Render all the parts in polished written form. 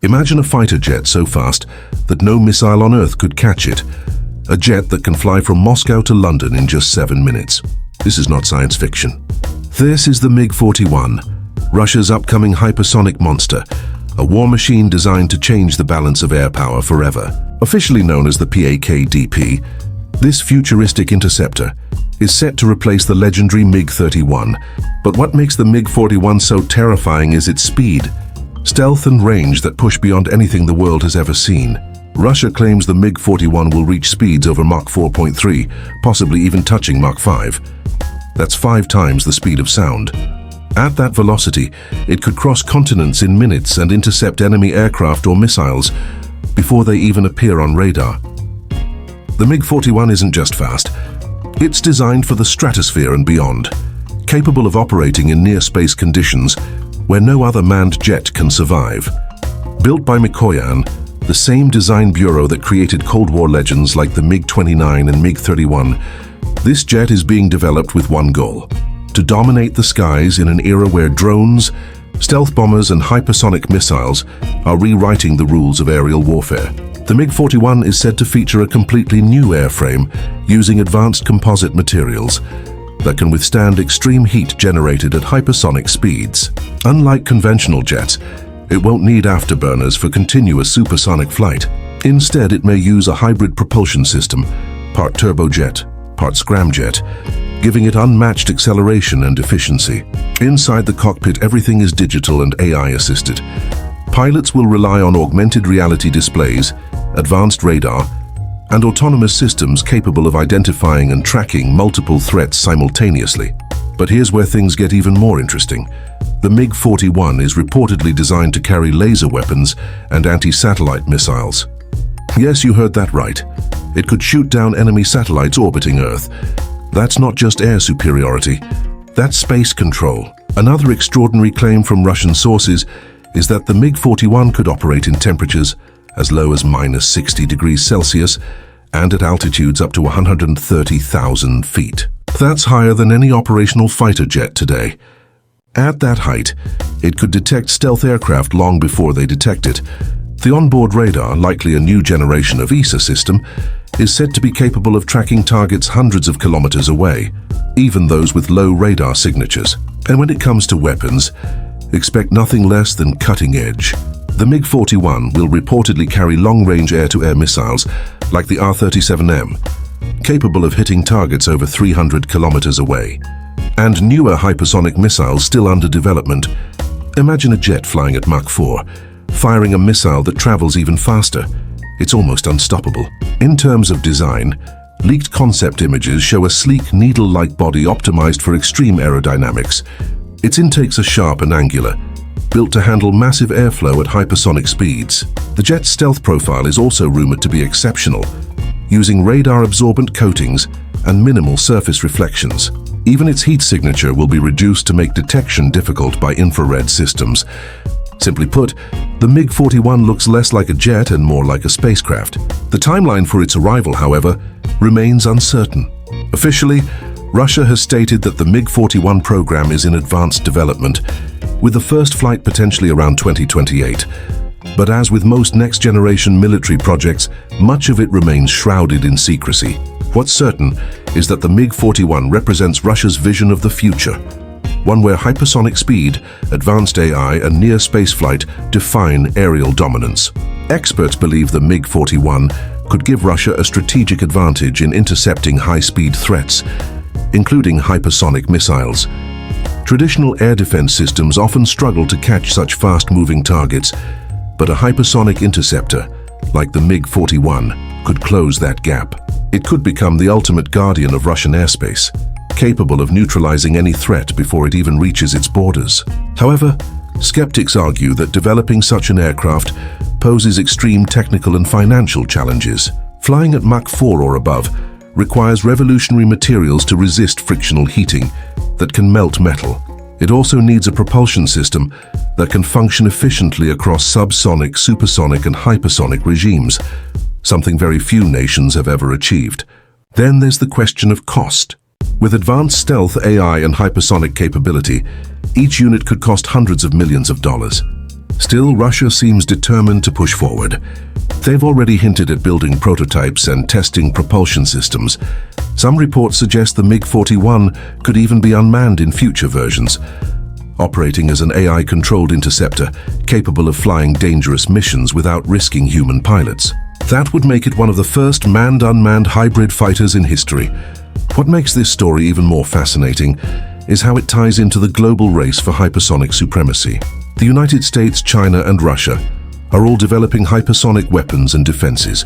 Imagine a fighter jet so fast that no missile on Earth could catch it. A jet that can fly from Moscow to London in just 7 minutes. This is not science fiction. This is the MiG-41, Russia's upcoming hypersonic monster, a war machine designed to change the balance of air power forever. Officially known as the PAK-DP, this futuristic interceptor is set to replace the legendary MiG-31. But what makes the MiG-41 so terrifying is its speed, stealth and range that push beyond anything the world has ever seen. Russia claims the MiG-41 will reach speeds over Mach 4.3, possibly even touching Mach 5. That's 5 times the speed of sound. At that velocity, it could cross continents in minutes and intercept enemy aircraft or missiles before they even appear on radar. The MiG-41 isn't just fast. It's designed for the stratosphere and beyond, capable of operating in near-space conditions where no other manned jet can survive. Built by Mikoyan, the same design bureau that created Cold War legends like the MiG-29 and MiG-31, this jet is being developed with one goal: to dominate the skies in an era where drones, stealth bombers and hypersonic missiles are rewriting the rules of aerial warfare. The MiG-41 is said to feature a completely new airframe using advanced composite materials that can withstand extreme heat generated at hypersonic speeds. Unlike conventional jets, it won't need afterburners for continuous supersonic flight. Instead, it may use a hybrid propulsion system, part turbojet, part scramjet, giving it unmatched acceleration and efficiency. Inside the cockpit, everything is digital and AI-assisted. Pilots will rely on augmented reality displays, advanced radar, and autonomous systems capable of identifying and tracking multiple threats simultaneously. But here's where things get even more interesting. The MiG-41 is reportedly designed to carry laser weapons and anti-satellite missiles. Yes, you heard that right. It could shoot down enemy satellites orbiting Earth. That's not just air superiority, that's space control. Another extraordinary claim from Russian sources is that the MiG-41 could operate in temperatures as low as -60 degrees Celsius and at altitudes up to 130,000 feet. That's higher than any operational fighter jet today. At that height, it could detect stealth aircraft long before they detect it. The onboard radar, likely a new generation of ESA system, is said to be capable of tracking targets hundreds of kilometers away, even those with low radar signatures. And when it comes to weapons, expect nothing less than cutting edge. The MiG-41 will reportedly carry long-range air-to-air missiles like the R-37M, capable of hitting targets over 300 kilometers away. And newer hypersonic missiles still under development. Imagine a jet flying at Mach 4, firing a missile that travels even faster. It's almost unstoppable. In terms of design, leaked concept images show a sleek, needle-like body optimized for extreme aerodynamics. Its intakes are sharp and angular, built to handle massive airflow at hypersonic speeds. The jet's stealth profile is also rumored to be exceptional, using radar-absorbent coatings and minimal surface reflections. Even its heat signature will be reduced to make detection difficult by infrared systems. Simply put, the MiG-41 looks less like a jet and more like a spacecraft. The timeline for its arrival, however, remains uncertain. Officially, Russia has stated that the MiG-41 program is in advanced development, with the first flight potentially around 2028. But as with most next-generation military projects, much of it remains shrouded in secrecy. What's certain is that the MiG-41 represents Russia's vision of the future, one where hypersonic speed, advanced AI, and near spaceflight define aerial dominance. Experts believe the MiG-41 could give Russia a strategic advantage in intercepting high-speed threats, including hypersonic missiles. Traditional air defense systems often struggle to catch such fast-moving targets, but a hypersonic interceptor, like the MiG-41, could close that gap. It could become the ultimate guardian of Russian airspace, capable of neutralizing any threat before it even reaches its borders. However, skeptics argue that developing such an aircraft poses extreme technical and financial challenges. Flying at Mach 4 or above requires revolutionary materials to resist frictional heating that can melt metal. It also needs a propulsion system that can function efficiently across subsonic, supersonic, and hypersonic regimes, something very few nations have ever achieved. Then there's the question of cost. With advanced stealth, AI, and hypersonic capability, each unit could cost hundreds of millions of dollars. Still, Russia seems determined to push forward. They've already hinted at building prototypes and testing propulsion systems. Some reports suggest the MiG-41 could even be unmanned in future versions, operating as an AI-controlled interceptor capable of flying dangerous missions without risking human pilots. That would make it one of the first manned-unmanned hybrid fighters in history. What makes this story even more fascinating is how it ties into the global race for hypersonic supremacy. The United States, China, and Russia are all developing hypersonic weapons and defenses,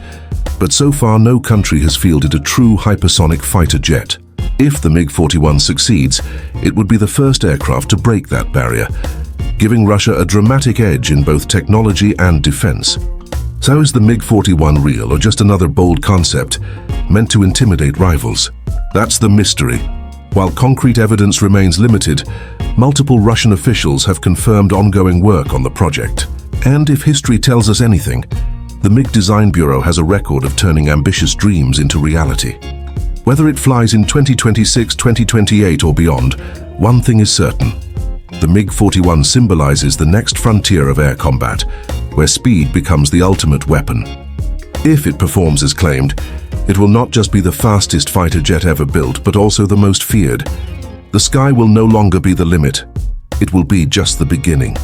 but so far no country has fielded a true hypersonic fighter jet. If the MiG-41 succeeds, it would be the first aircraft to break that barrier, giving Russia a dramatic edge in both technology and defense. So is the MiG-41 real or just another bold concept meant to intimidate rivals? That's the mystery. While concrete evidence remains limited, multiple Russian officials have confirmed ongoing work on the project. And if history tells us anything, the MiG Design Bureau has a record of turning ambitious dreams into reality. Whether it flies in 2026, 2028 or beyond, one thing is certain. The MiG-41 symbolizes the next frontier of air combat, where speed becomes the ultimate weapon. If it performs as claimed, it will not just be the fastest fighter jet ever built, but also the most feared. The sky will no longer be the limit. It will be just the beginning.